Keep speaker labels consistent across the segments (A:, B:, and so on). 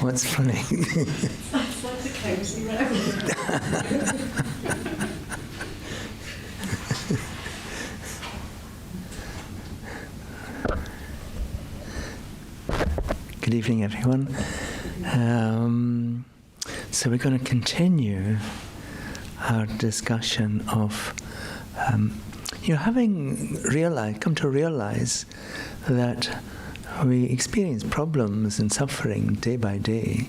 A: What's funny?
B: That's like a cozy road.
A: Good evening, everyone. So we're going to continue our discussion of, having come to realize that we experience problems and suffering day by day.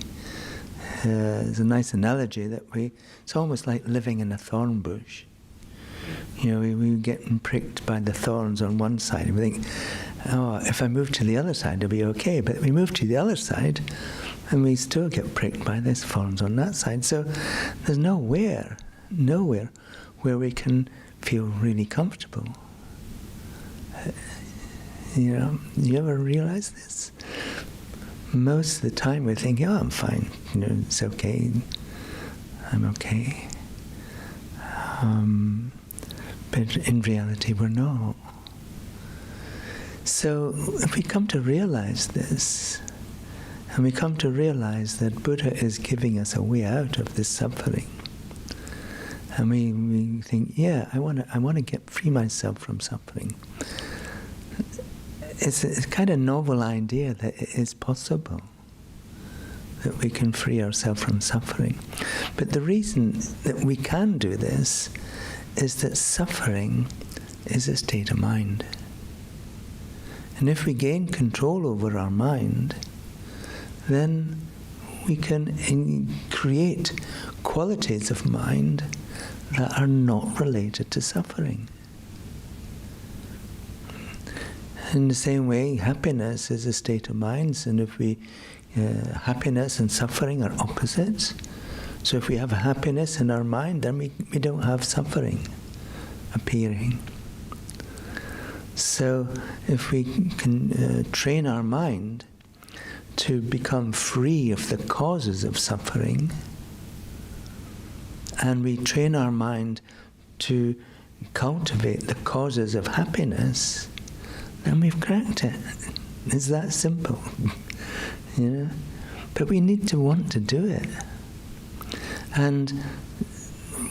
A: There's a nice analogy that it's almost like living in a thorn bush. We get pricked by the thorns on one side, and we think, oh, if I move to the other side, it'll be okay. But we move to the other side, and we still get pricked by these thorns on that side. So there's nowhere where we can feel really comfortable. You ever realize this? Most of the time we're thinking, oh, I'm fine. It's okay. I'm okay. But in reality, we're not. So if we come to realize this, and we come to realize that Buddha is giving us a way out of this suffering, and we think, yeah, I want to free myself from suffering. It's a kind of novel idea that it is possible that we can free ourselves from suffering. But the reason that we can do this is that suffering is a state of mind. And if we gain control over our mind, then we can create qualities of mind that are not related to suffering. In the same way, happiness is a state of mind, and if happiness and suffering are opposites. So if we have happiness in our mind, then we don't have suffering appearing. So if we can train our mind to become free of the causes of suffering, and we train our mind to cultivate the causes of happiness, then we've cracked it. It's that simple. But we need to want to do it. And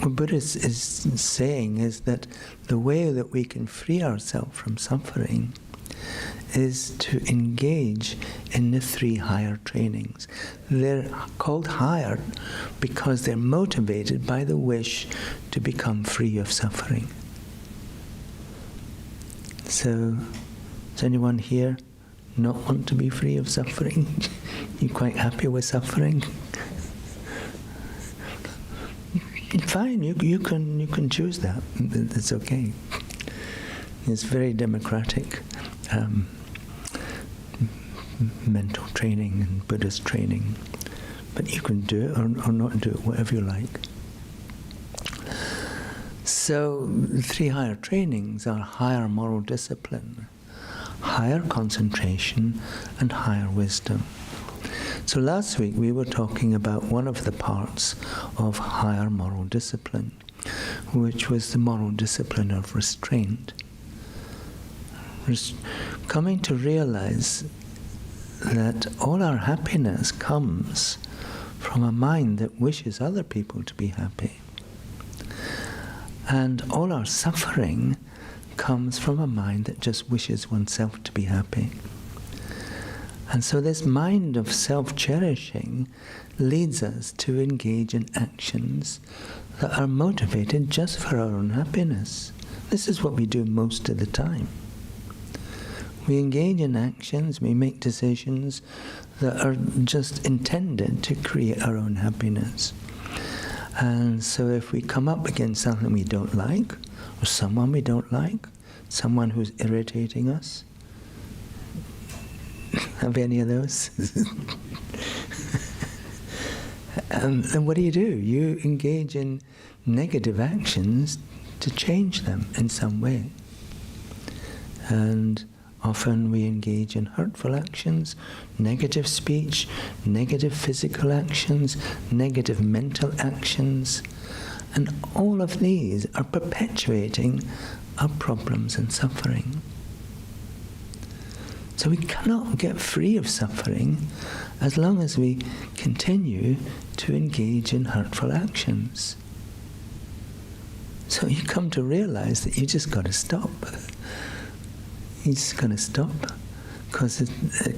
A: what Buddha is saying is that the way that we can free ourselves from suffering is to engage in the 3 higher trainings. They're called higher because they're motivated by the wish to become free of suffering. So, does anyone here not want to be free of suffering? You quite happy with suffering? Fine, you can choose that. It's okay. It's very democratic mental training and Buddhist training. But you can do it or not do it, whatever you like. So, the 3 higher trainings are higher moral discipline, higher concentration, and higher wisdom. So last week we were talking about one of the parts of higher moral discipline, which was the moral discipline of restraint. Coming to realize that all our happiness comes from a mind that wishes other people to be happy. And all our suffering comes from a mind that just wishes oneself to be happy. And so this mind of self-cherishing leads us to engage in actions that are motivated just for our own happiness. This is what we do most of the time. We engage in actions, we make decisions that are just intended to create our own happiness. And so if we come up against something we don't like, or someone we don't like, someone who's irritating us, have any of those? And what do? You engage in negative actions to change them in some way. And often we engage in hurtful actions, negative speech, negative physical actions, negative mental actions. And all of these are perpetuating our problems and suffering. So we cannot get free of suffering as long as we continue to engage in hurtful actions. So you come to realize that you just got to stop. You just got to stop. Because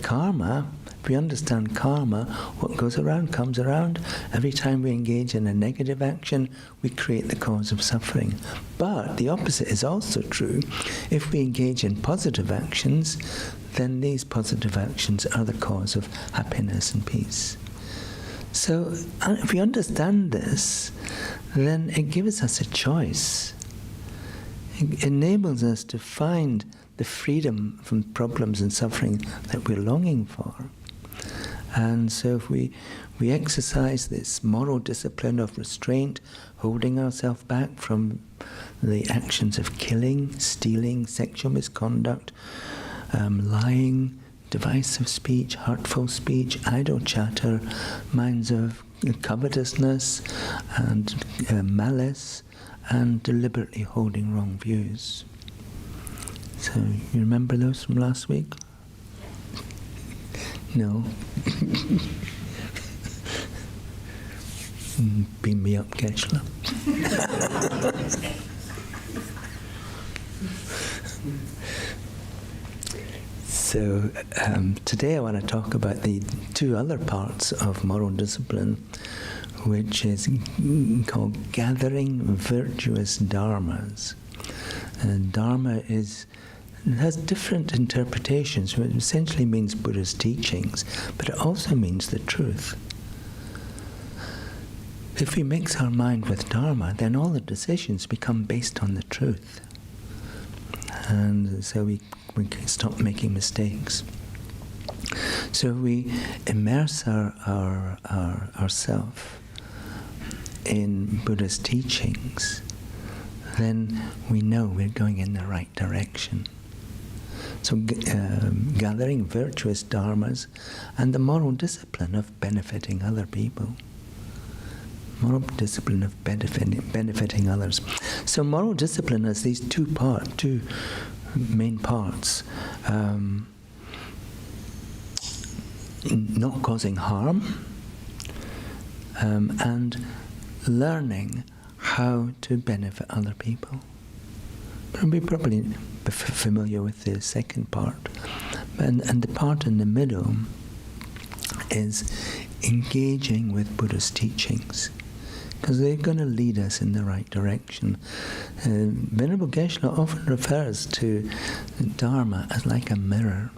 A: karma, if we understand karma, what goes around comes around. Every time we engage in a negative action, we create the cause of suffering. But the opposite is also true. If we engage in positive actions, then these positive actions are the cause of happiness and peace. So if we understand this, then it gives us a choice. It enables us to find the freedom from problems and suffering that we're longing for. And so if we exercise this moral discipline of restraint, holding ourselves back from the actions of killing, stealing, sexual misconduct, lying, divisive speech, hurtful speech, idle chatter, minds of covetousness and malice, and deliberately holding wrong views. So, you remember those from last week? No? Beam me up, Geshe-la. So, today I want to talk about the two other parts of moral discipline, which is called gathering virtuous dharmas. And dharma has different interpretations. It essentially means Buddha's teachings, but it also means the truth. If we mix our mind with dharma, then all the decisions become based on the truth. And so we can stop making mistakes. So we immerse ourselves in Buddha's teachings, then we know we're going in the right direction. So gathering virtuous dharmas and the moral discipline of benefiting other people. Moral discipline of benefiting others. So moral discipline has these two main parts. Not causing harm, and learning how to benefit other people. We're probably familiar with the second part. And the part in the middle is engaging with Buddha's teachings, because they're going to lead us in the right direction. Venerable Geshe-la often refers to Dharma as like a mirror.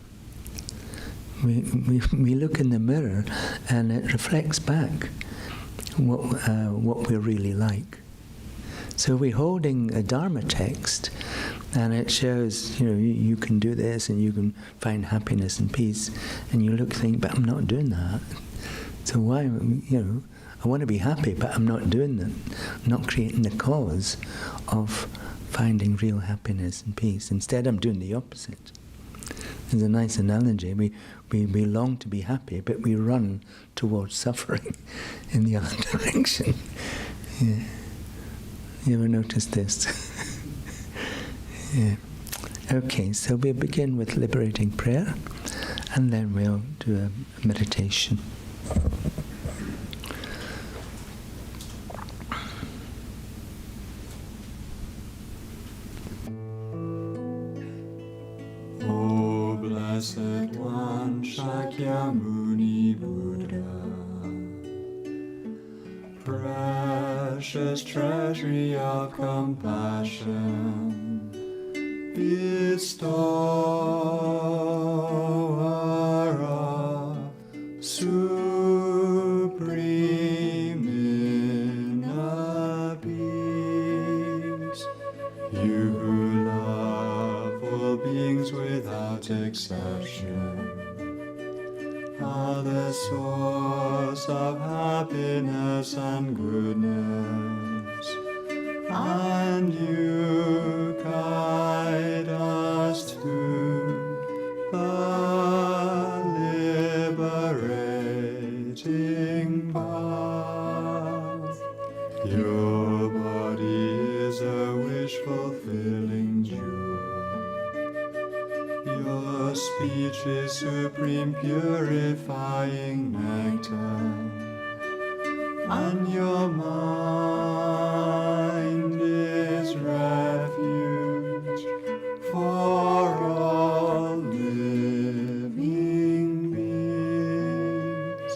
A: We look in the mirror and it reflects back what we're really like. So we're holding a Dharma text and it shows, you can do this and you can find happiness and peace, and you think, but I'm not doing that. So why, I want to be happy, but I'm not doing that. I'm not creating the cause of finding real happiness and peace. Instead, I'm doing the opposite. There's a nice analogy. We long to be happy, but we run towards suffering in the other direction. Yeah. You ever noticed this? Yeah. Okay, so we'll begin with liberating prayer, and then we'll do a meditation.
C: O Blessed One, Shakyamuni Buddha, precious treasury of compassion, bestower of supreme inner peace, you who love all beings without exception, are the source of happiness and goodness, and you guide us to the liberating path. Your body is a wish-fulfilling jewel. Your speech supreme purifying nectar, and your mind is refuge for all living beings.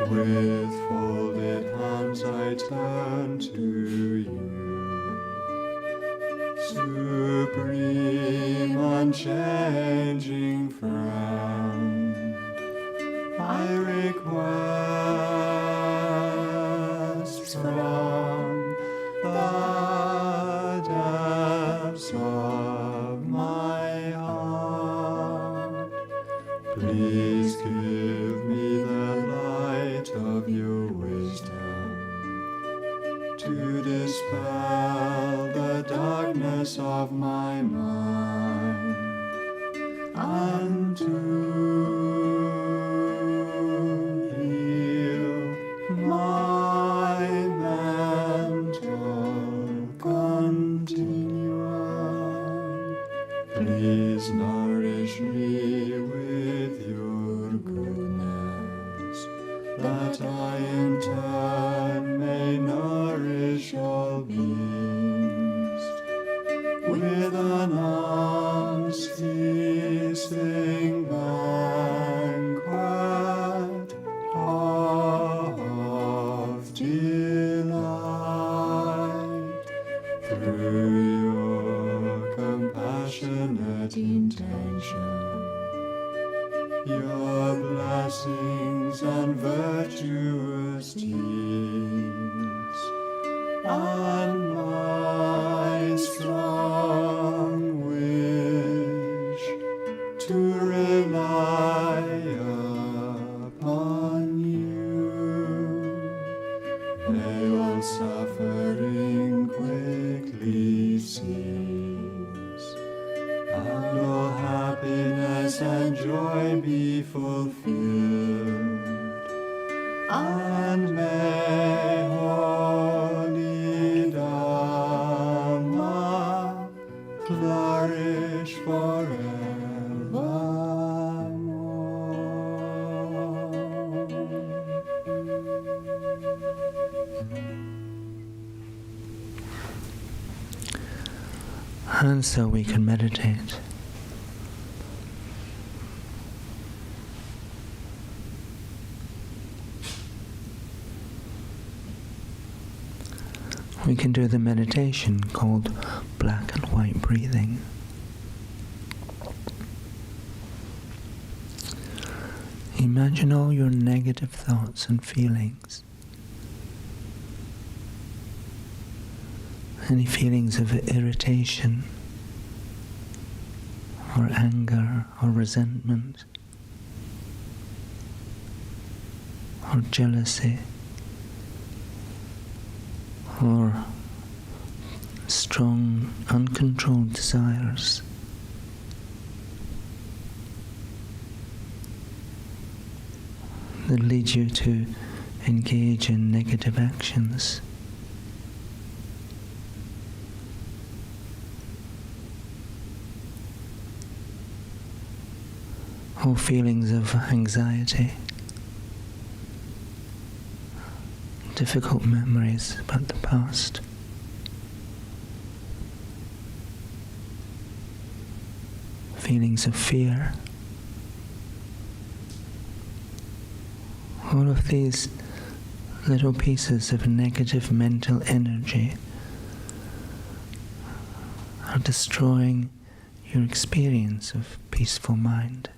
C: With folded hands I turn to you, supreme unchanging friend. I request from the depths of my heart, please give me the light of your wisdom to dispel the darkness of my mind, and to heal my mental continuum. Please nourish me with your goodness, that I in turn may nourish all beings with an unceasing banquet of delight. Through your compassionate intention, your blessings and virtuous deeds, and my strong wish to rely upon you, may all suffering quickly cease, and all happiness and joy be fulfilled, and may holy Dhamma flourish forevermore.
A: And so we can meditate. We can do the meditation called black and white breathing. Imagine all your negative thoughts and feelings. Any feelings of irritation or anger or resentment or jealousy or strong, uncontrolled desires. That lead you to engage in negative actions. Or feelings of anxiety, difficult memories about the past. Feelings of fear. All of these little pieces of negative mental energy are destroying your experience of peaceful mind.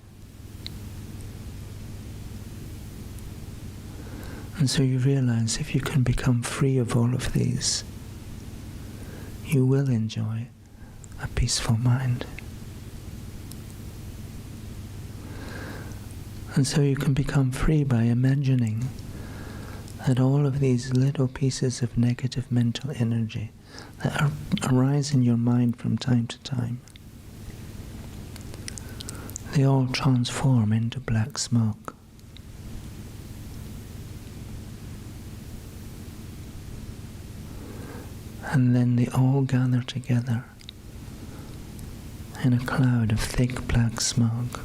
A: And so you realize if you can become free of all of these, you will enjoy a peaceful mind. And so you can become free by imagining that all of these little pieces of negative mental energy that arise in your mind from time to time, they all transform into black smoke. And then they all gather together in a cloud of thick black smoke.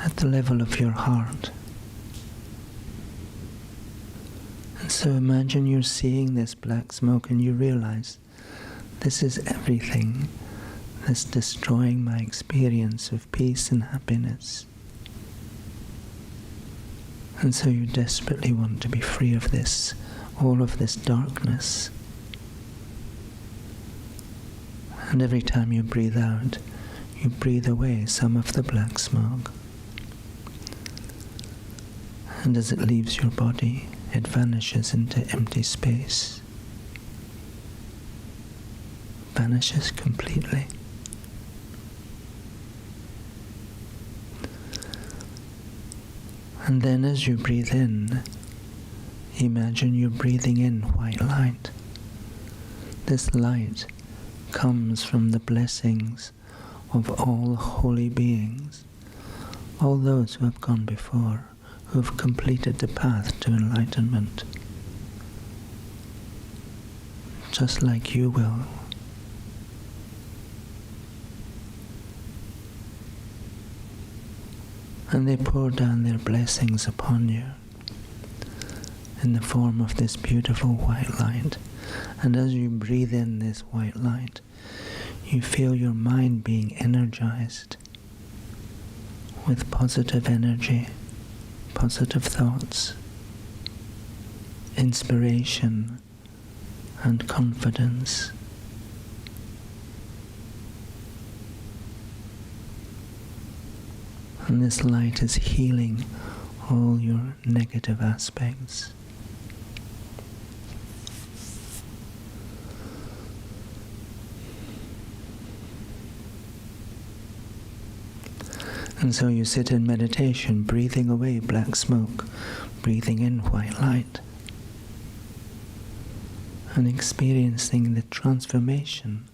A: at the level of your heart. And so imagine you're seeing this black smoke and you realize this is everything that's destroying my experience of peace and happiness. And so you desperately want to be free of this, all of this darkness. And every time you breathe out, you breathe away some of the black smoke. And as it leaves your body, it vanishes into empty space. Vanishes completely. And then as you breathe in, imagine you're breathing in white light. This light comes from the blessings of all holy beings, all those who have gone before, who have completed the path to enlightenment, just like you will. And they pour down their blessings upon you in the form of this beautiful white light. And as you breathe in this white light, you feel your mind being energized with positive energy, positive thoughts, inspiration, and confidence. And this light is healing all your negative aspects. And so you sit in meditation, breathing away black smoke, breathing in white light, and experiencing the transformation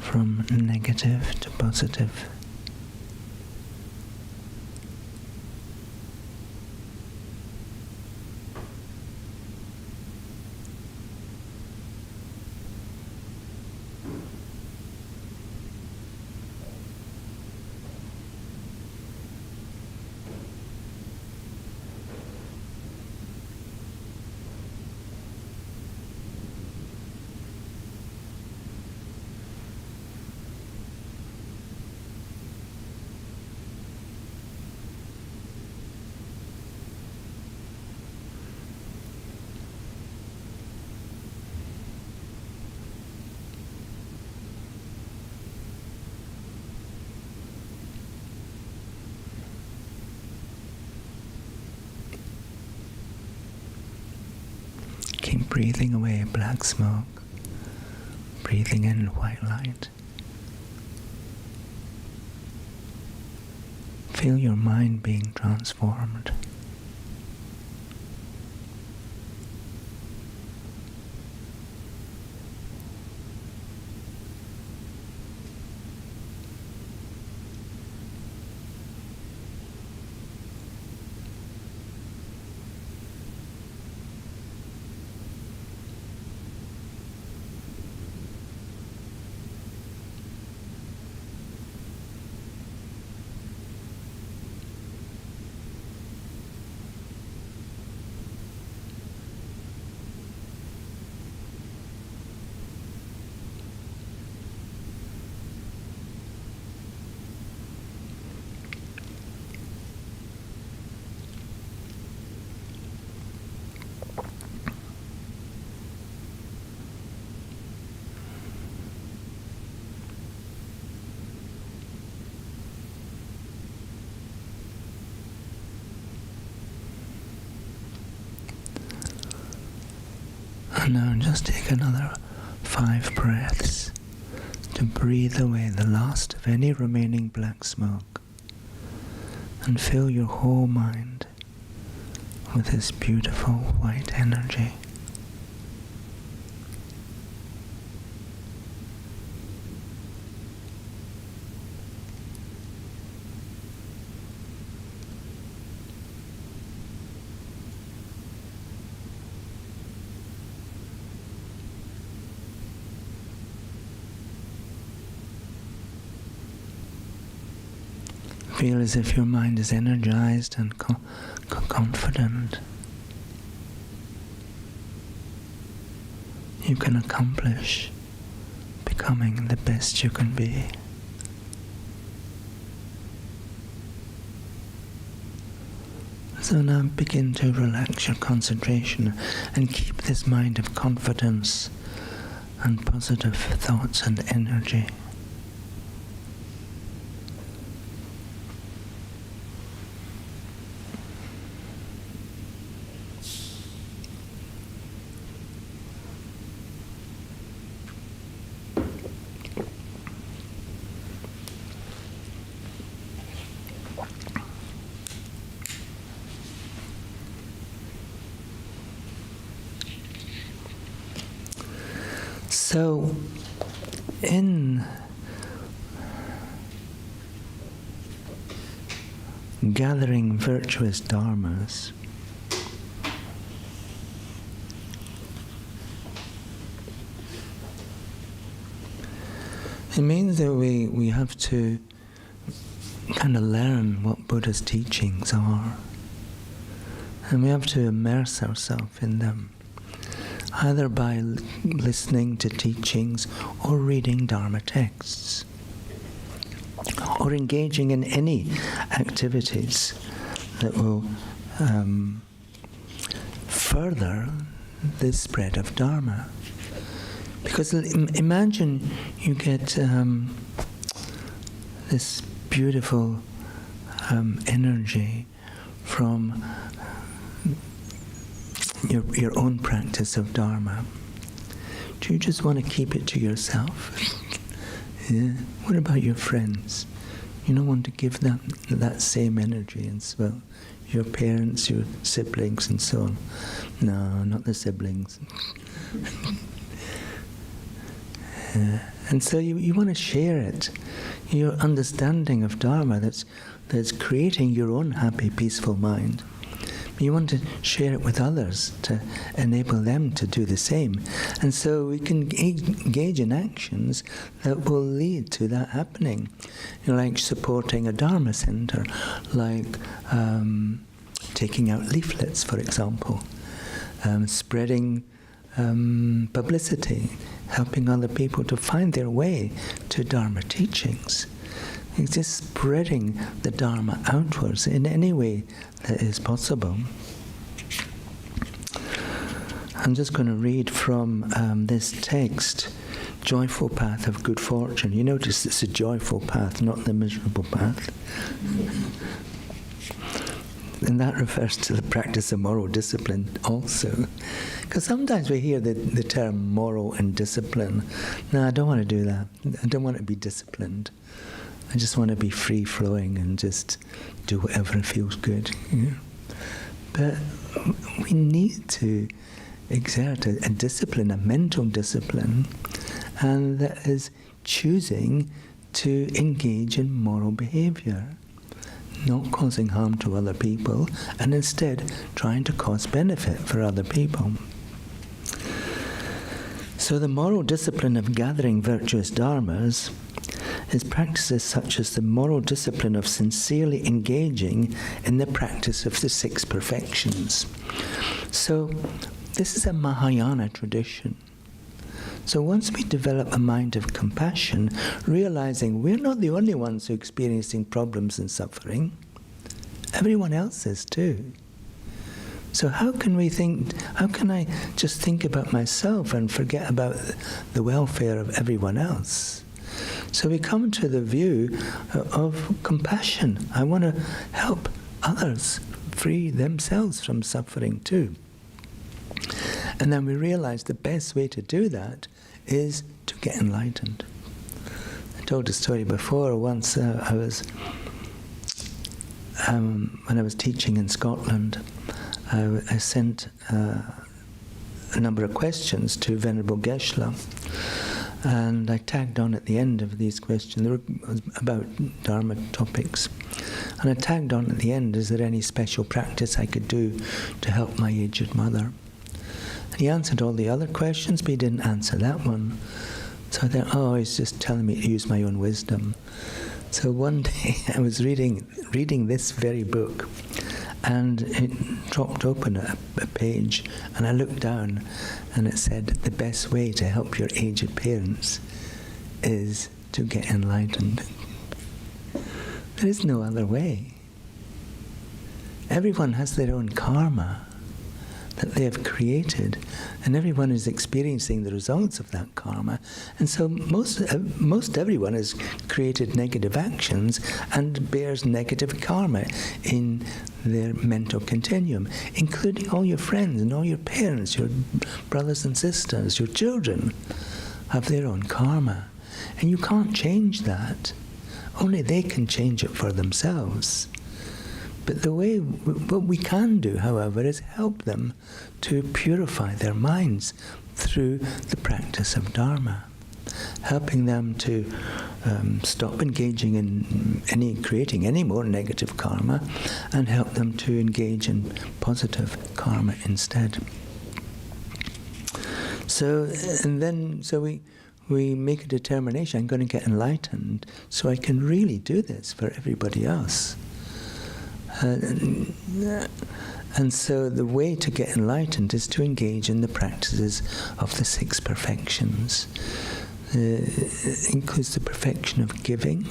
A: from negative to positive. Keep breathing away black smoke, breathing in white light. Feel your mind being transformed. And now just take another 5 breaths to breathe away the last of any remaining black smoke and fill your whole mind with this beautiful white energy. feel as if your mind is energized and confident. You can accomplish becoming the best you can be. So now begin to relax your concentration and keep this mind of confidence and positive thoughts and energy. So, in gathering virtuous dharmas, it means that we have to kind of learn what Buddha's teachings are, and we have to immerse ourselves in them, either by listening to teachings or reading Dharma texts, or engaging in any activities that will further the spread of Dharma. Because imagine you get this beautiful energy from your own practice of Dharma. Do you just want to keep it to yourself? Yeah. What about your friends? You don't want to give them that same energy as well? Your parents, your siblings, and so on. No, not the siblings. And so you want to share it. Your understanding of Dharma that's creating your own happy, peaceful mind. You want to share it with others to enable them to do the same. And so we can engage in actions that will lead to that happening. Like supporting a Dharma center, like taking out leaflets, for example, spreading publicity, helping other people to find their way to Dharma teachings. It's just spreading the Dharma outwards in any way that is possible. I'm just going to read from this text, Joyful Path of Good Fortune. You notice it's a joyful path, not the miserable path. And that refers to the practice of moral discipline also. Because sometimes we hear the term moral and discipline. No, I don't want to do that. I don't want to be disciplined. I just want to be free-flowing and just do whatever feels good. You know? But we need to exert a discipline, a mental discipline, and that is choosing to engage in moral behavior, not causing harm to other people, and instead trying to cause benefit for other people. So the moral discipline of gathering virtuous dharmas is practices such as the moral discipline of sincerely engaging in the practice of the 6 perfections. So this is a Mahayana tradition. So once we develop a mind of compassion, realizing we're not the only ones who are experiencing problems and suffering, everyone else is too. So how can I just think about myself and forget about the welfare of everyone else? So we come to the view of compassion. I want to help others free themselves from suffering too. And then we realize the best way to do that is to get enlightened. I told a story before. Once when I was teaching in Scotland, I sent a number of questions to Venerable Geshe-la. And I tagged on at the end of these questions, they were about Dharma topics, and I tagged on at the end, is there any special practice I could do to help my aged mother? And he answered all the other questions, but he didn't answer that one. So I thought, oh, he's just telling me to use my own wisdom. So one day I was reading this very book, and it dropped open a page, and I looked down, and it said, the best way to help your aged parents is to get enlightened. There is no other way. Everyone has their own karma that they have created, and everyone is experiencing the results of that karma. And so most everyone has created negative actions and bears negative karma in their mental continuum, including all your friends and all your parents, your brothers and sisters, your children have their own karma. And you can't change that. Only they can change it for themselves. But what we can do, however, is help them to purify their minds through the practice of Dharma, helping them to stop engaging in creating any more negative karma, and help them to engage in positive karma instead. So we make a determination, I'm going to get enlightened, so I can really do this for everybody else. And so the way to get enlightened is to engage in the practices of the 6 perfections. It includes the perfection of giving,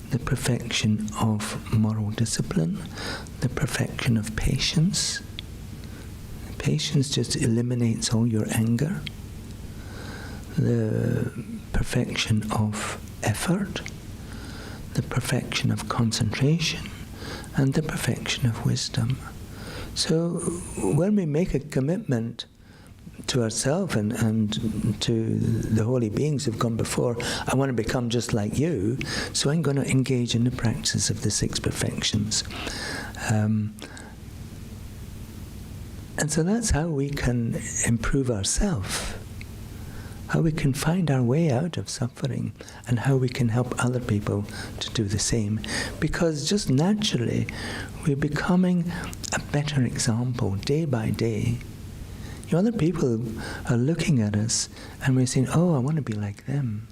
A: the perfection of moral discipline, the perfection of patience. Patience just eliminates all your anger. The perfection of effort, the perfection of concentration, and the perfection of wisdom. So when we make a commitment to ourselves and to the holy beings who've gone before, I want to become just like you, so I'm going to engage in the practice of the 6 perfections. And so that's how we can improve ourselves, how we can find our way out of suffering, and how we can help other people to do the same. Because just naturally, we're becoming a better example day by day. Other people are looking at us and we're saying, oh, I want to be like them.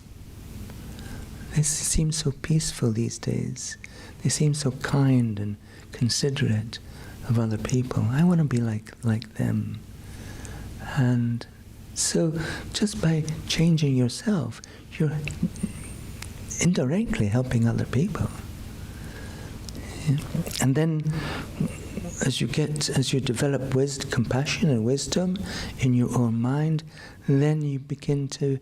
A: They seem so peaceful these days. They seem so kind and considerate of other people. I want to be like them. And so just by changing yourself, you're indirectly helping other people. Yeah. And then as you develop compassion and wisdom in your own mind, then you begin to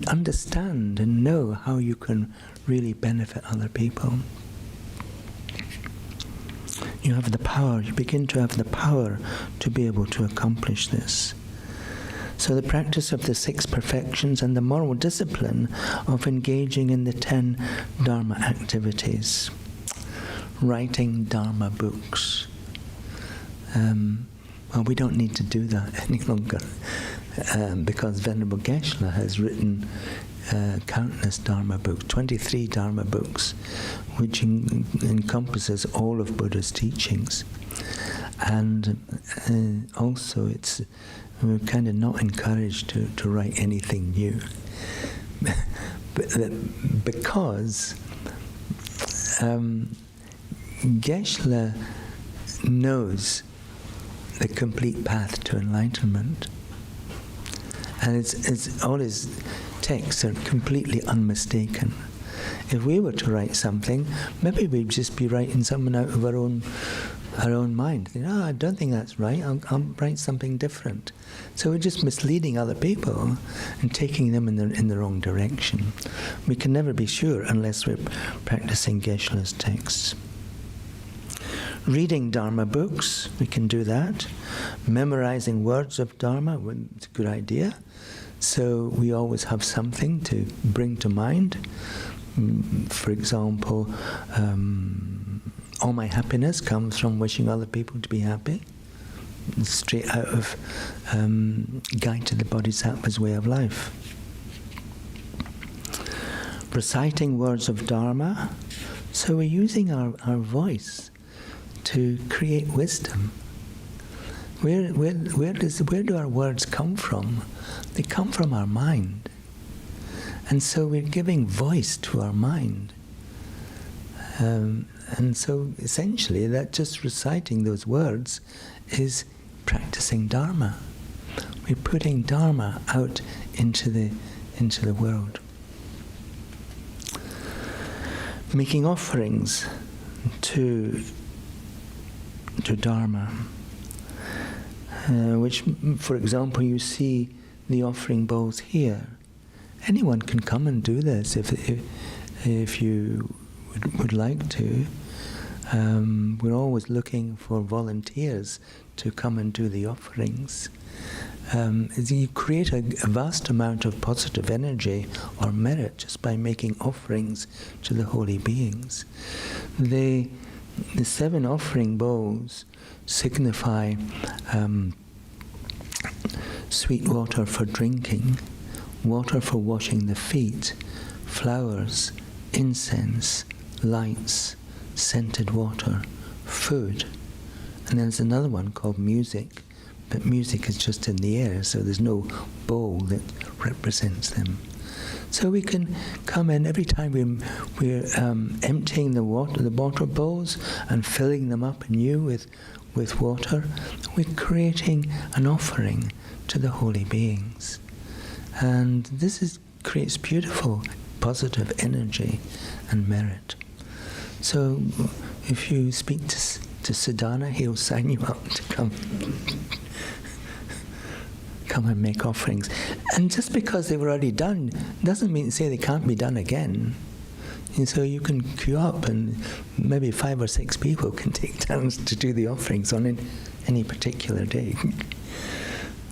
A: understand and know how you can really benefit other people. You have the power, you begin to have the power to be able to accomplish this. So the practice of the 6 perfections and the moral discipline of engaging in the 10 Dharma activities. Writing Dharma books. Well, we don't need to do that any longer because Venerable Geshe-la has written countless Dharma books, 23 Dharma books, which encompasses all of Buddha's teachings. And also we're kind of not encouraged to write anything new. Because Geshe-la knows the complete path to enlightenment, and it's all his texts are completely unmistaken. If we were to write something, maybe we'd just be writing something out of our own mind. I don't think that's right. I'll write something different. So we're just misleading other people and taking them in the wrong direction. We can never be sure unless we're practicing Geshe-la's texts. Reading Dharma books, we can do that. Memorizing words of Dharma, it's a good idea. So we always have something to bring to mind. For example, all my happiness comes from wishing other people to be happy. Straight out of Guide to the Bodhisattva's Way of Life. Reciting words of Dharma. So we're using our voice to create wisdom. Where do our words come from? They come from our mind. And so we're giving voice to our mind. And so essentially that just reciting those words is practicing Dharma. We're putting Dharma out into the world. Making offerings to Dharma, which, for example, you see the offering bowls here. Anyone can come and do this if you would like to. We're always looking for volunteers to come and do the offerings. You create a vast amount of positive energy or merit just by making offerings to the holy beings. The 7 offering bowls signify sweet water for drinking, water for washing the feet, flowers, incense, lights, scented water, food. And there's another one called music, but music is just in the air, so there's no bowl that represents them. So we can come in every time we're emptying the water bowls and filling them up anew with water. We're creating an offering to the holy beings, and this creates beautiful, positive energy and merit. So, if you speak to Siddhana, he'll sign you up to come and make offerings. And just because they were already done doesn't mean to say they can't be done again. And so you can queue up, and maybe 5 or 6 people can take turns to do the offerings on any particular day.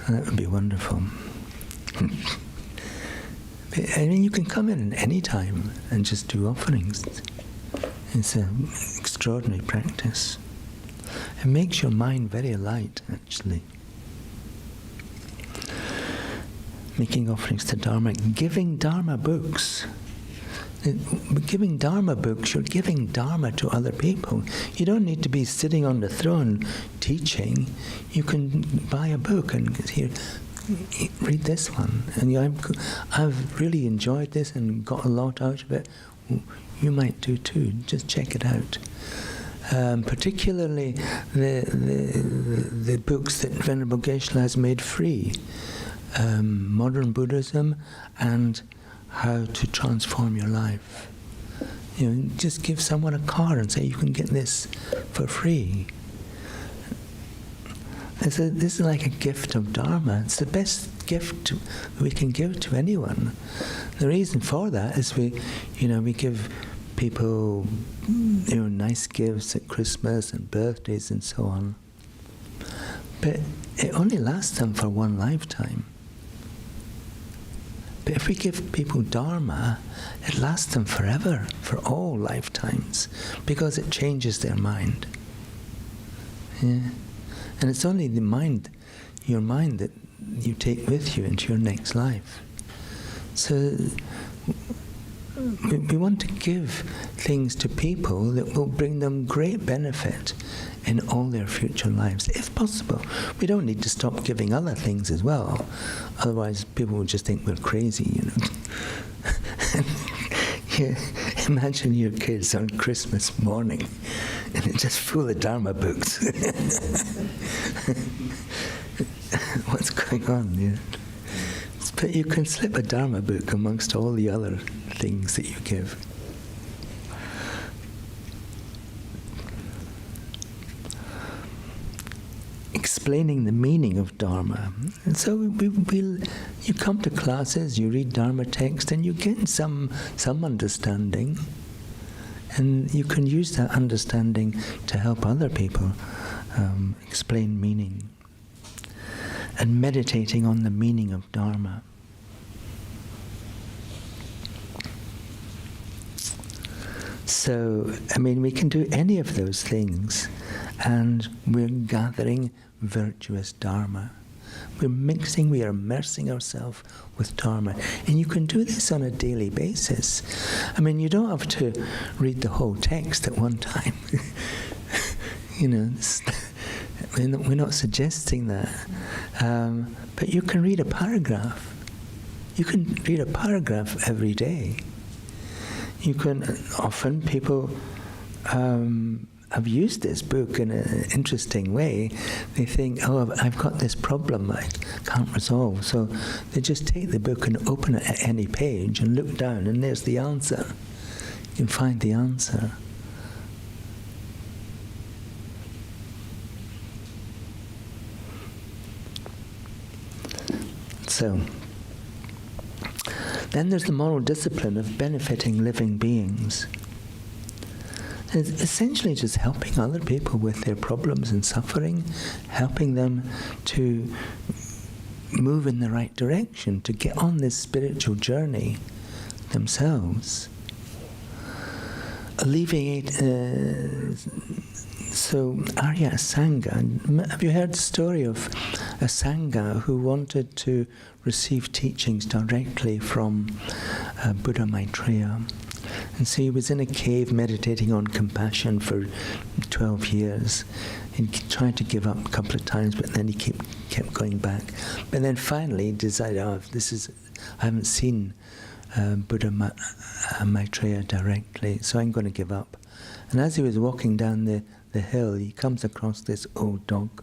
A: And that would be wonderful. I mean, you can come in at any time and just do offerings. It's an extraordinary practice. It makes your mind very light, actually. Making offerings to Dharma, giving Dharma books. Giving Dharma books, you're giving Dharma to other people. You don't need to be sitting on the throne teaching. You can buy a book and here, read this one. And I've really enjoyed this and got a lot out of it. You might do too. Just check it out. Particularly the books that Venerable Geshe-la has made free. Modern Buddhism and How to Transform Your Life. Just give someone a card and say you can get this for free. This is like a gift of Dharma. It's the best gift we can give to anyone. The reason for that is we give people nice gifts at Christmas and birthdays and so on. But it only lasts them for one lifetime. But if we give people Dharma, it lasts them forever, for all lifetimes, because it changes their mind. Yeah. And it's only your mind that you take with you into your next life. So we want to give things to people that will bring them great benefit in all their future lives, if possible. We don't need to stop giving other things as well. Otherwise, people will just think we're crazy, Imagine your kids on Christmas morning, and it's just full of Dharma books. What's going on? But you can slip a Dharma book amongst all the other things that you give. Explaining the meaning of Dharma. And so you come to classes, you read Dharma text, and you get some understanding. And you can use that understanding to help other people explain meaning. And meditating on the meaning of Dharma. So, we can do any of those things, and we're gathering virtuous Dharma. We are immersing ourselves with Dharma. And you can do this on a daily basis. You don't have to read the whole text at one time. We're not suggesting that. But you can read a paragraph. You can read a paragraph every day. You can, often people have used this book in an interesting way. They think, oh, I've got this problem I can't resolve. So they just take the book and open it at any page and look down, and there's the answer. You can find the answer. So, then there's the moral discipline of benefiting living beings. It's essentially just helping other people with their problems and suffering, helping them to move in the right direction, to get on this spiritual journey themselves. Alleviate. So Arya Asanga, have you heard the story of Asanga who wanted to receive teachings directly from Buddha Maitreya? And so he was in a cave meditating on compassion for 12 years. He tried to give up a couple of times, but then he kept going back. But then finally he decided, I haven't seen Buddha Maitreya directly, so I'm going to give up. And as he was walking down the hill, he comes across this old dog.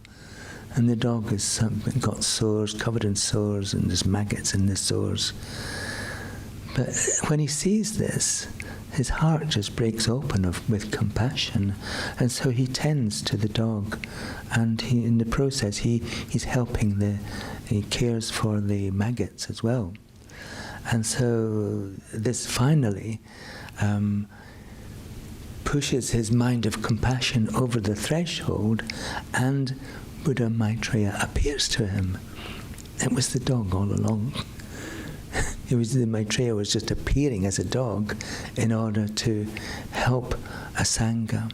A: And the dog has got sores, covered in sores, and there's maggots in the sores. But when he sees this, his heart just breaks open with compassion, and so he tends to the dog, and in the process he's helping he cares for the maggots as well. And so this finally pushes his mind of compassion over the threshold, and Buddha Maitreya appears to him. It was the dog all along. The Maitreya was just appearing as a dog in order to help Asanga.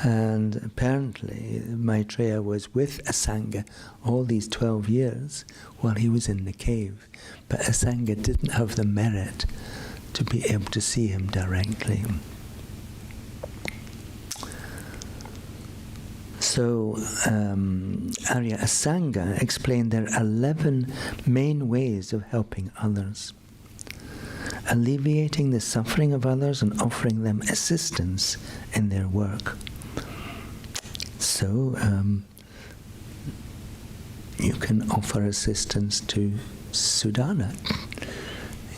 A: And apparently Maitreya was with Asanga all these 12 years while he was in the cave. But Asanga didn't have the merit to be able to see him directly. So Arya Asanga explained there are 11 main ways of helping others. Alleviating the suffering of others and offering them assistance in their work. So you can offer assistance to Sudana.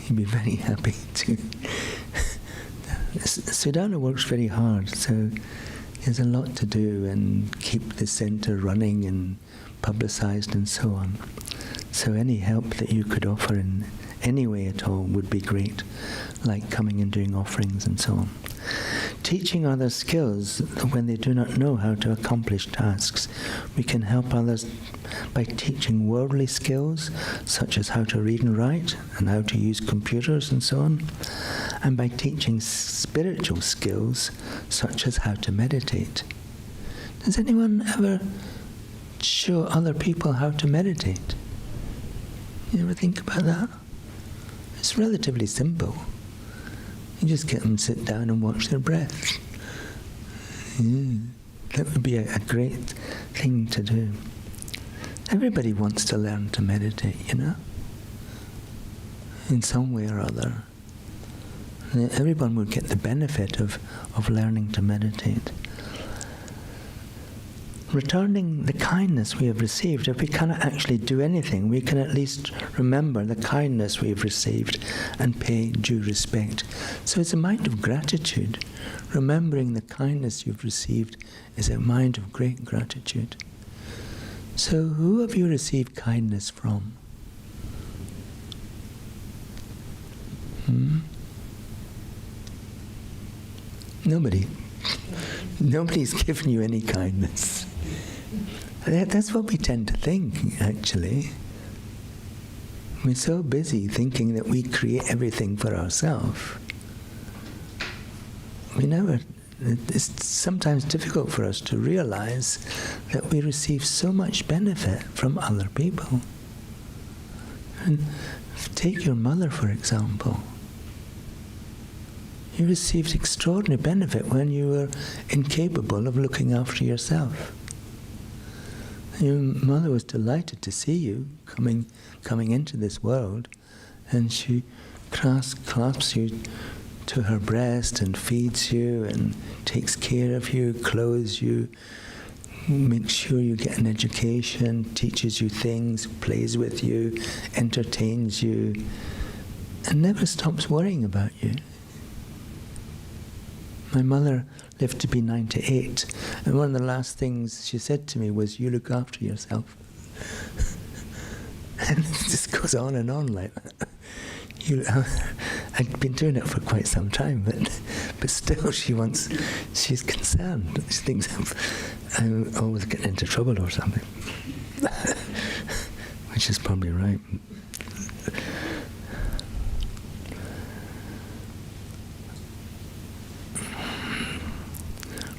A: He'd be very happy to. Sudana works very hard, so there's a lot to do and keep the centre running and publicised and so on. So any help that you could offer in any way at all would be great, like coming and doing offerings and so on. Teaching others skills when they do not know how to accomplish tasks. We can help others by teaching worldly skills, such as how to read and write, and how to use computers and so on, and by teaching spiritual skills, such as how to meditate. Does anyone ever show other people how to meditate? You ever think about that? It's relatively simple. You just get them to sit down and watch their breath. That would be a great thing to do. Everybody wants to learn to meditate, in some way or other. Everyone would get the benefit of learning to meditate. Returning the kindness we have received. If we cannot actually do anything, we can at least remember the kindness we have received and pay due respect. So it's a mind of gratitude. Remembering the kindness you've received is a mind of great gratitude. So who have you received kindness from? Nobody. Nobody's given you any kindness. That's what we tend to think, actually. We're so busy thinking that we create everything for ourselves. It's sometimes difficult for us to realize that we receive so much benefit from other people. And take your mother, for example. You received extraordinary benefit when you were incapable of looking after yourself. Your mother was delighted to see you coming into this world, and she clasps you to her breast and feeds you and takes care of you, clothes you, makes sure you get an education, teaches you things, plays with you, entertains you, and never stops worrying about you. My mother lived to be 98, and one of the last things she said to me was, "You look after yourself." And it just goes on and on like that. I'd been doing it for quite some time, but still she's concerned. She thinks I'm always getting into trouble or something, which is probably right.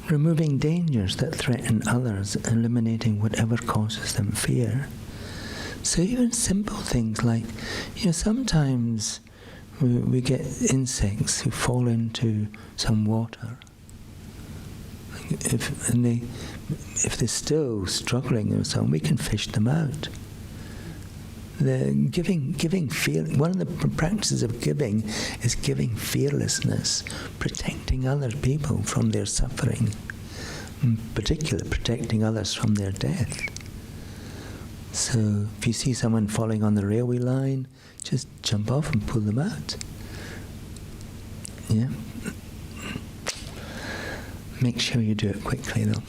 A: Removing dangers that threaten others, eliminating whatever causes them fear. So even simple things like, sometimes we get insects who fall into some water. If they're still struggling or something, we can fish them out. One of the practices of giving is giving fearlessness, protecting other people from their suffering, in particular protecting others from their death. So if you see someone falling on the railway line, just jump off and pull them out. Yeah. Make sure you do it quickly though.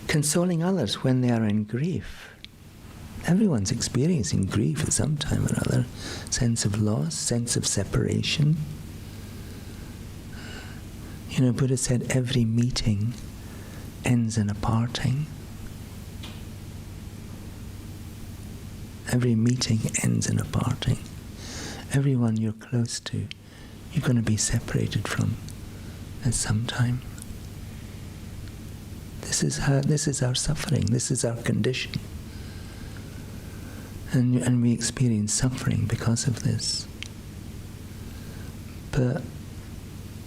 A: Consoling others when they are in grief. Everyone's experiencing grief at some time or other. Sense of loss, sense of separation. Buddha said every meeting ends in a parting. Every meeting ends in a parting. Everyone you're close to, you're going to be separated from at some time. This is our suffering. This is our condition, and we experience suffering because of this. But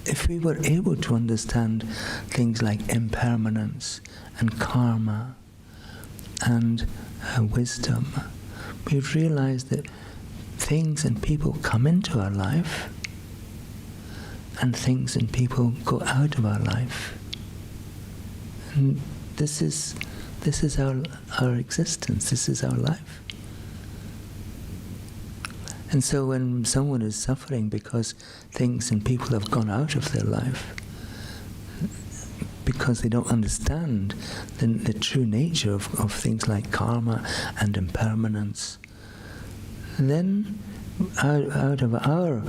A: if we were able to understand things like impermanence and karma and wisdom, we'd realize that things and people come into our life and things and people go out of our life. And this is our existence, this is our life. And so when someone is suffering because things and people have gone out of their life, because they don't understand the true nature of things like karma and impermanence, then out of our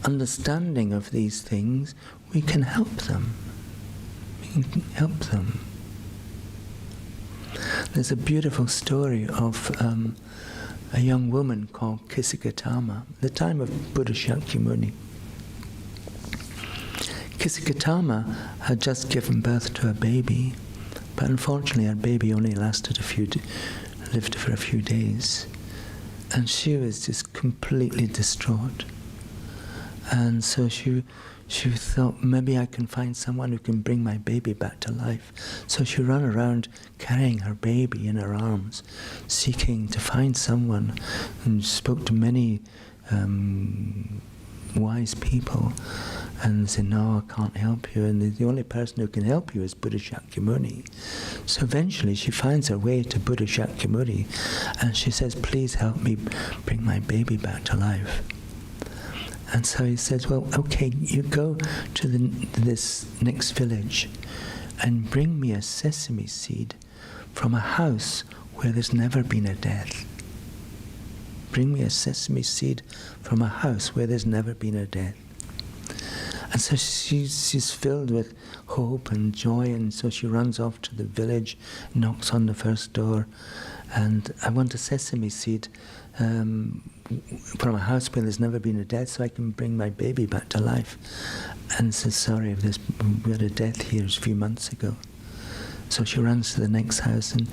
A: understanding of these things, we can help them. We can help them. There's a beautiful story of a young woman called Kisikatama, the time of Buddha Shakyamuni. Kisikatama had just given birth to a baby, but unfortunately her baby only lived for a few days. And she was just completely distraught. And so she thought, maybe I can find someone who can bring my baby back to life. So she ran around carrying her baby in her arms, seeking to find someone, and spoke to many wise people, and said, no, I can't help you, and the only person who can help you is Buddha Shakyamuni. So eventually she finds her way to Buddha Shakyamuni, and she says, please help me bring my baby back to life. And so he says, well, okay, you go to this next village and bring me a sesame seed from a house where there's never been a death. Bring me a sesame seed from a house where there's never been a death. And so she's filled with hope and joy, and so she runs off to the village, knocks on the first door, and I want a sesame seed from a house where there's never been a death so I can bring my baby back to life. And says, sorry, we had a death here a few months ago. So she runs to the next house and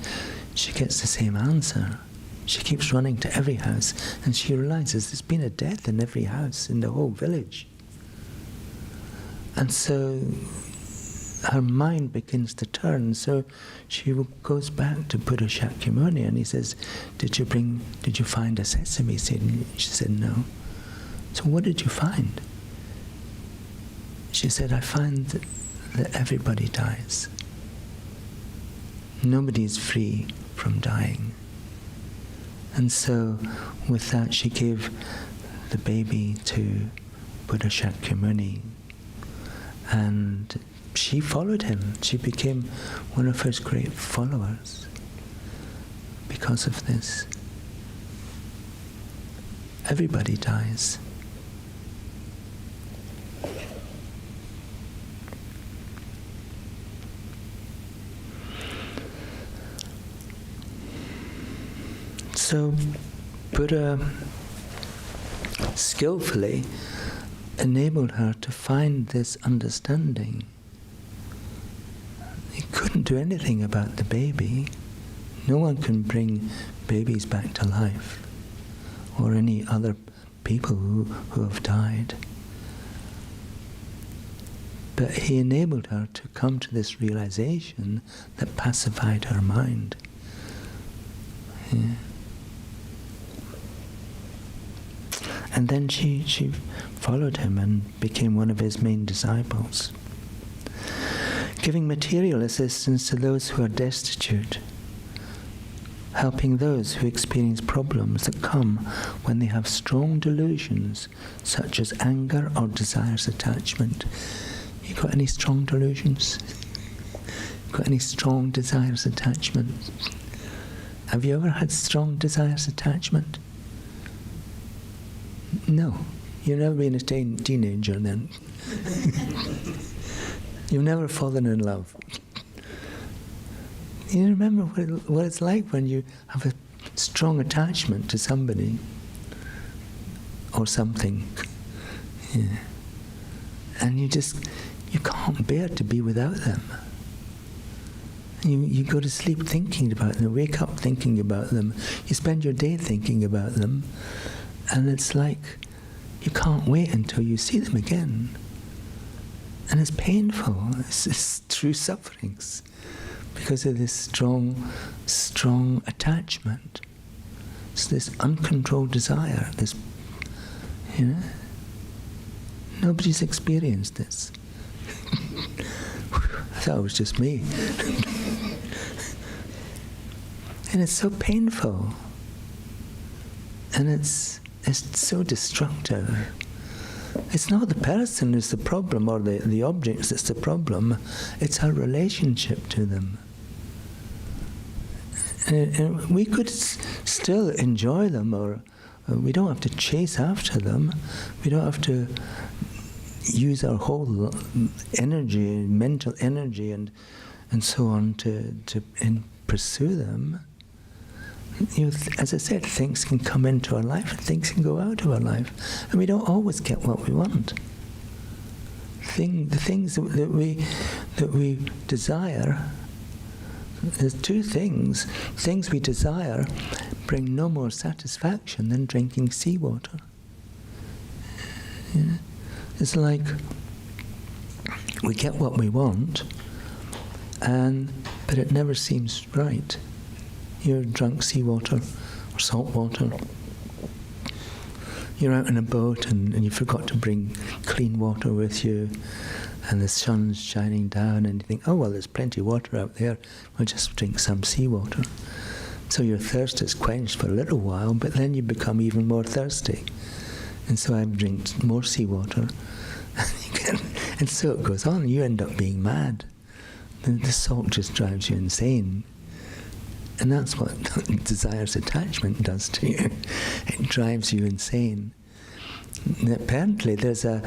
A: she gets the same answer. She keeps running to every house and she realizes there's been a death in every house in the whole village. And so her mind begins to turn. So she goes back to Buddha Shakyamuni, and he says, did you find a sesame seed? And she said, no. So what did you find? She said, I find that everybody dies. Nobody's free from dying. And so with that, she gave the baby to Buddha Shakyamuni, and she followed him. She became one of his great followers because of this. Everybody dies. So Buddha skillfully enabled her to find this understanding. He couldn't do anything about the baby. No one can bring babies back to life, or any other people who have died. But he enabled her to come to this realization that pacified her mind. Yeah. And then she followed him and became one of his main disciples, giving material assistance to those who are destitute, helping those who experience problems that come when they have strong delusions, such as anger or desires attachment. You got any strong delusions? Got any strong desires attachment? Have you ever had strong desires attachment? No. You've never been a teenager then. You've never fallen in love. You remember what it's like when you have a strong attachment to somebody or something. Yeah. And you can't bear to be without them. You go to sleep thinking about them, wake up thinking about them, you spend your day thinking about them, and it's like you can't wait until you see them again. And it's painful. It's true sufferings because of this strong attachment. It's this uncontrolled desire, this, Nobody's experienced this. I thought it was just me. And it's so painful. And it's so destructive. It's not the person who's the problem or the objects that's the problem. It's our relationship to them. And we could still enjoy them, or we don't have to chase after them. We don't have to use our whole energy, mental energy and so on to pursue them. As I said, things can come into our life and things can go out of our life, and we don't always get what we want. The things that we desire, there's two things. Things we desire bring no more satisfaction than drinking seawater. It's like we get what we want, but it never seems right. You've drunk seawater or salt water. You're out in a boat and you forgot to bring clean water with you, and the sun's shining down and you think, oh well, there's plenty of water out there, we'll just drink some seawater. So your thirst is quenched for a little while, but then you become even more thirsty. And so I drink more seawater. And so it goes on. You end up being mad. The salt just drives you insane. And that's what desires attachment does to you. It drives you insane. And apparently there's a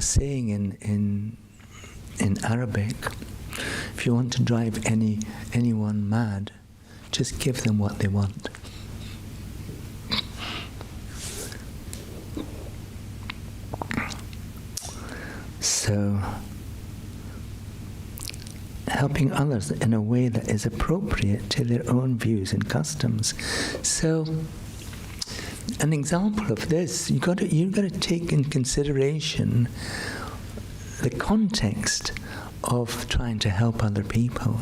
A: saying in Arabic, if you want to drive anyone mad, just give them what they want. So, helping others in a way that is appropriate to their own views and customs. So, an example of this, you've got to take in consideration the context of trying to help other people.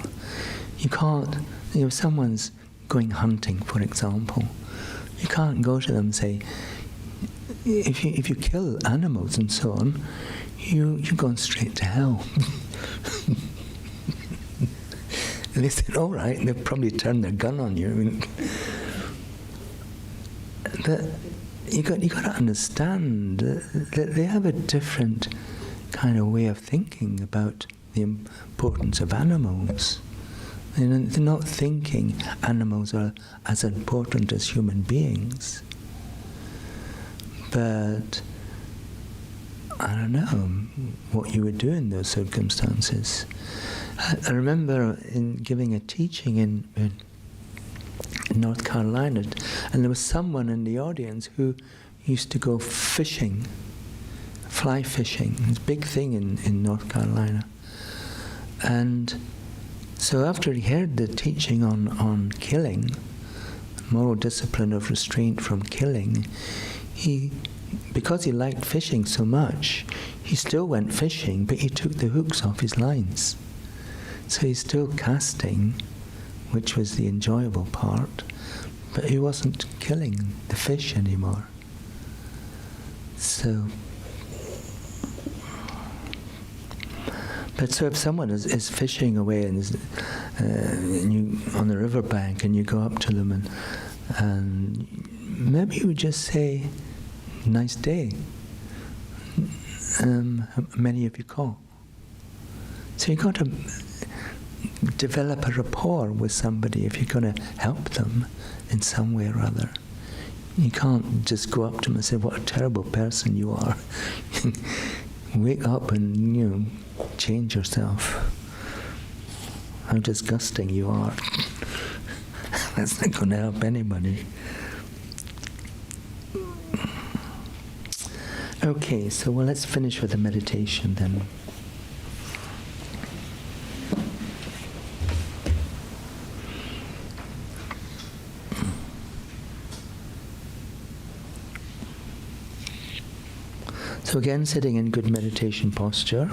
A: You can't, if someone's going hunting, for example, you can't go to them and say, if you kill animals and so on, you're going straight to hell. And they said, all right, and they'll probably turn their gun on you. You got to understand that they have a different kind of way of thinking about the importance of animals. They're not thinking animals are as important as human beings. But I don't know what you would do in those circumstances. I remember in giving a teaching in North Carolina, and there was someone in the audience who used to go fishing, fly fishing. It's a big thing in North Carolina. And so after he heard the teaching on killing, moral discipline of restraint from killing, because he liked fishing so much, he still went fishing, but he took the hooks off his lines. So he's still casting, which was the enjoyable part, but he wasn't killing the fish anymore. So if someone is fishing away and you on the riverbank and you go up to them and maybe you would just say, "Nice day. How many have you caught?" So you've got to develop a rapport with somebody if you're going to help them in some way or other. You can't just go up to them and say, "What a terrible person you are." Wake up and, change yourself. How disgusting you are. That's not going to help anybody. Okay, so let's finish with the meditation then. So again, sitting in good meditation posture.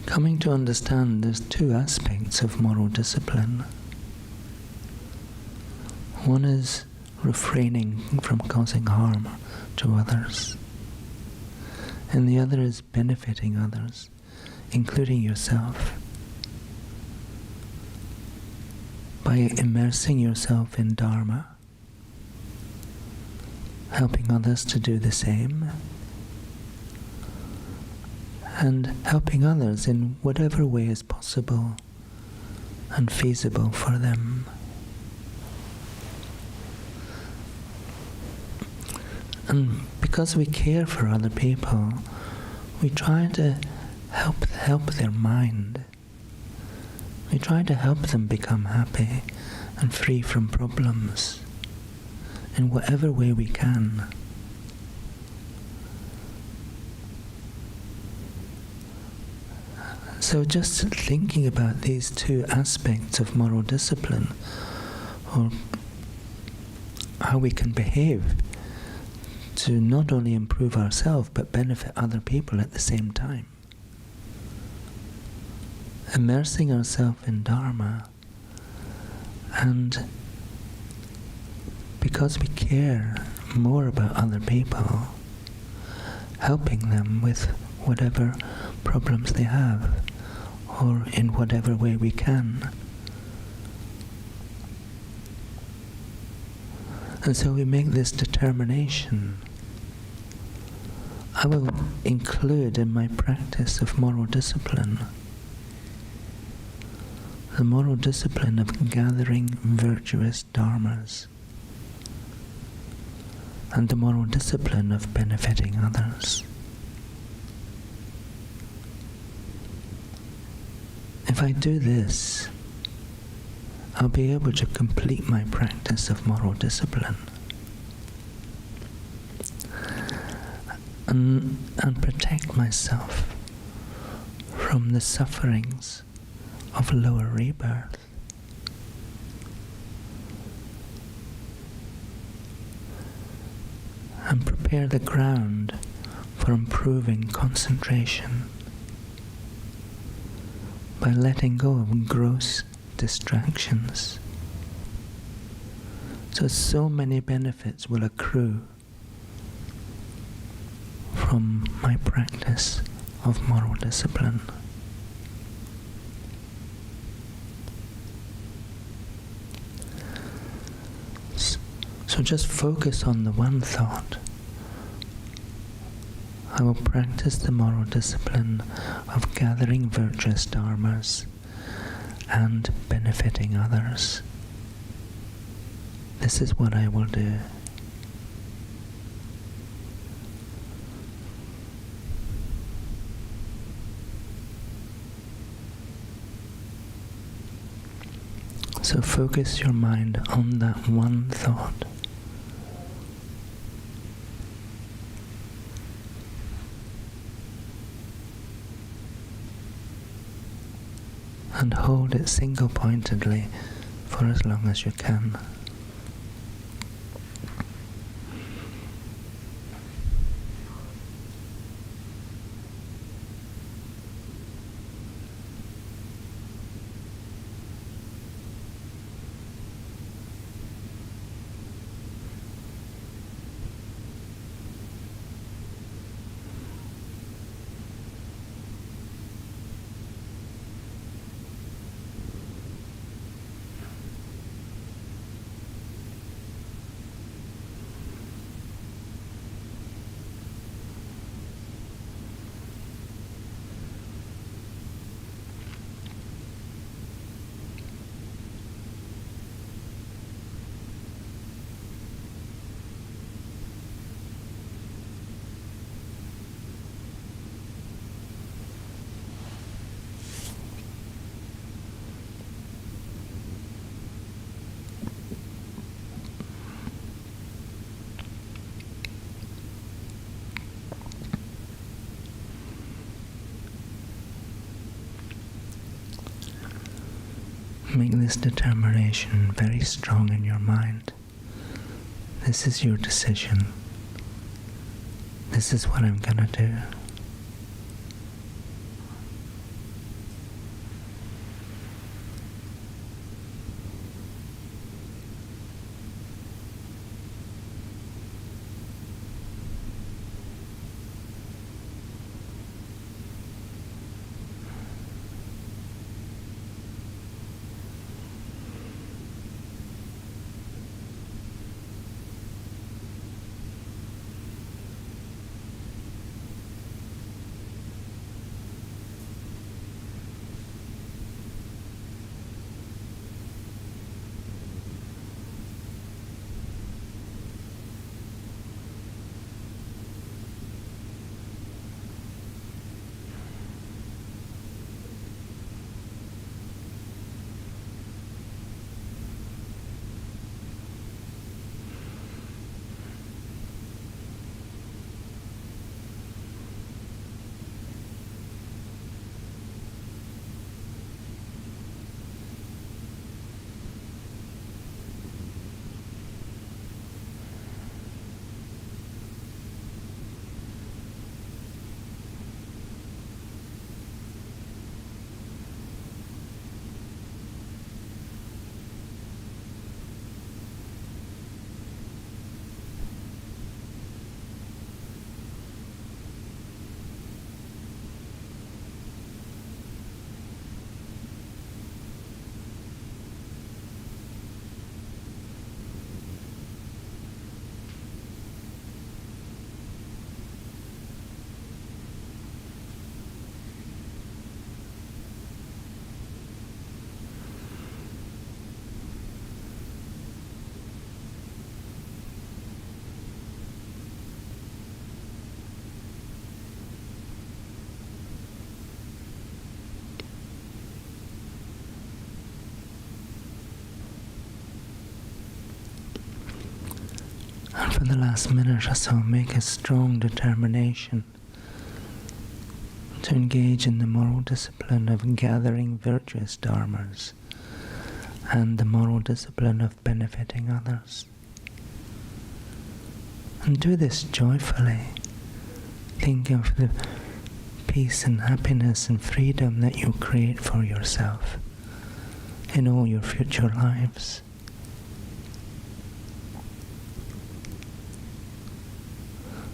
A: Coming to understand there's two aspects of moral discipline. One is refraining from causing harm to others, and the other is benefiting others, including yourself, by immersing yourself in Dharma, helping others to do the same, and helping others in whatever way is possible and feasible for them. And because we care for other people, we try to help their mind. We try to help them become happy and free from problems in whatever way we can. So just thinking about these two aspects of moral discipline, or how we can behave to not only improve ourselves but benefit other people at the same time. Immersing ourselves in Dharma, and because we care more about other people, helping them with whatever problems they have, or in whatever way we can. And so we make this determination. I will include in my practice of moral discipline the moral discipline of gathering virtuous dharmas, and the moral discipline of benefiting others. If I do this, I'll be able to complete my practice of moral discipline and protect myself from the sufferings of lower rebirth. and prepare the ground for improving concentration by letting go of gross distractions. So many benefits will accrue from my practice of moral discipline. So just focus on the one thought. I will practice the moral discipline of gathering virtuous dharmas and benefiting others. This is what I will do. So focus your mind on that one thought. And hold it single-pointedly for as long as you can. Make this determination very strong in your mind. This is your decision. This is what I'm going to do. And for the last minute or so, make a strong determination to engage in the moral discipline of gathering virtuous dharmas and the moral discipline of benefiting others. And do this joyfully. Think of the peace and happiness and freedom that you create for yourself in all your future lives.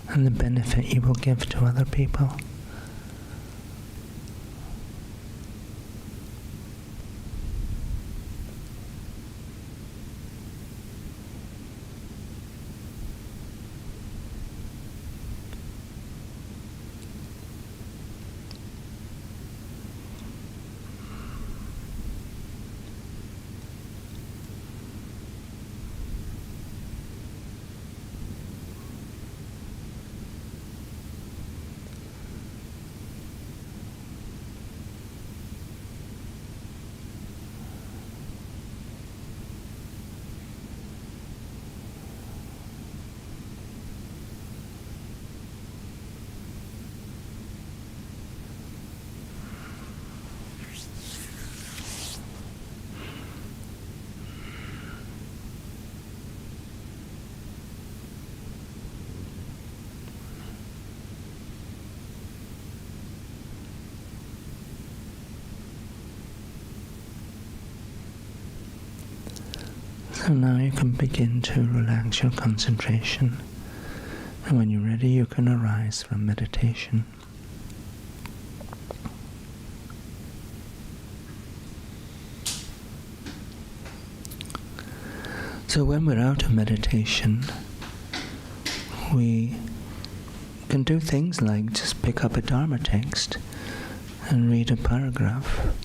A: And the benefit you will give to other people. So now you can begin to relax your concentration, and when you're ready you can arise from meditation. So when we're out of meditation, we can do things like just pick up a Dharma text and read a paragraph,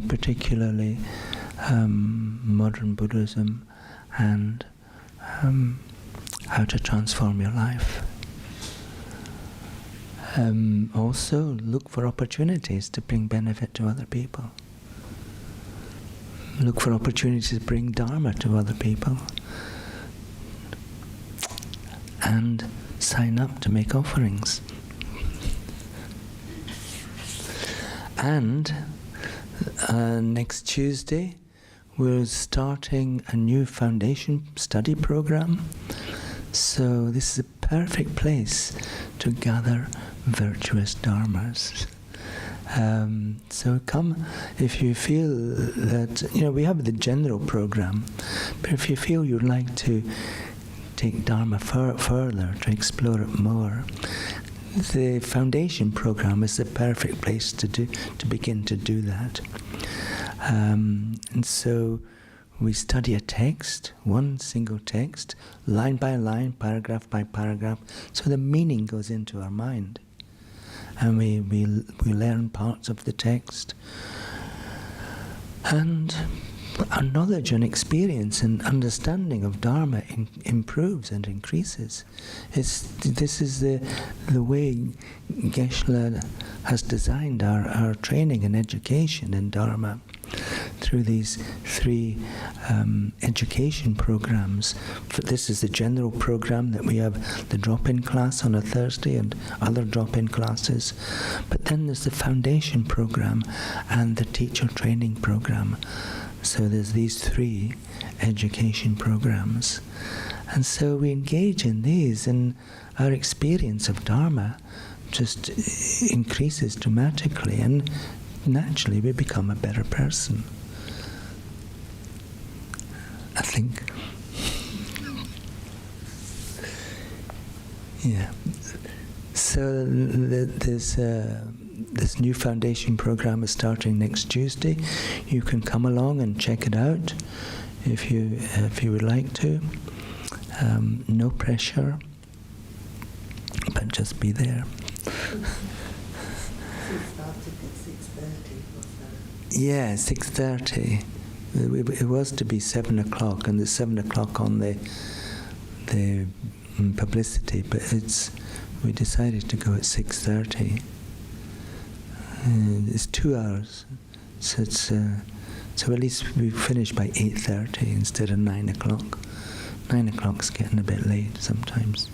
A: particularly modern Buddhism and how to transform your life. Also look for opportunities to bring benefit to other people. Look for opportunities to bring Dharma to other people. And sign up to make offerings. And next Tuesday, we're starting a new foundation study program. So this is a perfect place to gather virtuous dharmas. So come if you feel that, we have the general program, but if you feel you'd like to take Dharma further, to explore it more, the foundation program is the perfect place to begin to do that. And so we study a text, one single text, line by line, paragraph by paragraph, so the meaning goes into our mind. And we learn parts of the text. And our knowledge and experience and understanding of Dharma improves and increases. This is the way Geshe-la has designed our training and education in Dharma, through these 3 education programs. This is the general program that we have, the drop-in class on a Thursday and other drop-in classes. But then there's the foundation program and the teacher training program. So there's these 3 education programs. And so we engage in these, and our experience of Dharma just increases dramatically, and naturally we become a better person, I think. Yeah. So this new foundation program is starting next Tuesday. You can come along and check it out if you would like to. No pressure, but just be there. Yeah, 6:30. It was to be 7 o'clock, and there's 7 o'clock on the publicity, but we decided to go at 6:30. It's 2 hours, so so at least we finish by 8:30 instead of 9 o'clock. 9 o'clock's getting a bit late sometimes,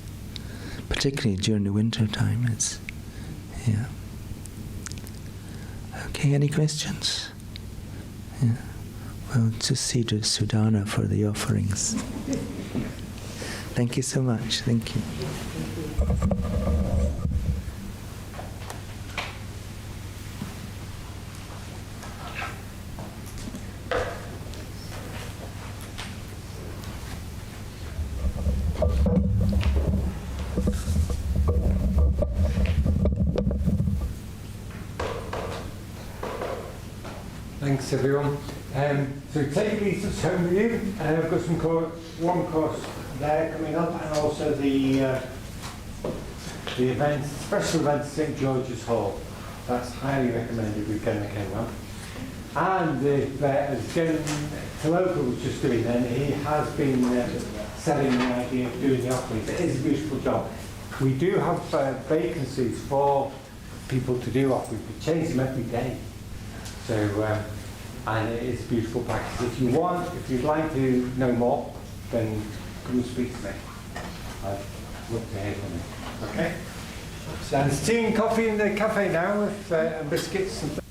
A: particularly during the winter time. Yeah. Okay, any questions? Yeah. Well, just see to Sudhana for the offerings. Thank you so much. Thank you.
D: Thanks everyone. So take these at home with you. I've got some one course there coming up, and also the event, special event at St George's Hall. That's highly recommended with Ken McKenna. And as Ken Taloka was just doing then, he has been selling the idea of doing the offerings. It is a beautiful job. We do have vacancies for people to do offerings. We change them every day. So, and it is a beautiful practice. If you'd like to know more, then come and speak to me. I'd love to hear from you. Okay? So, and tea and coffee in the cafe now with and biscuits and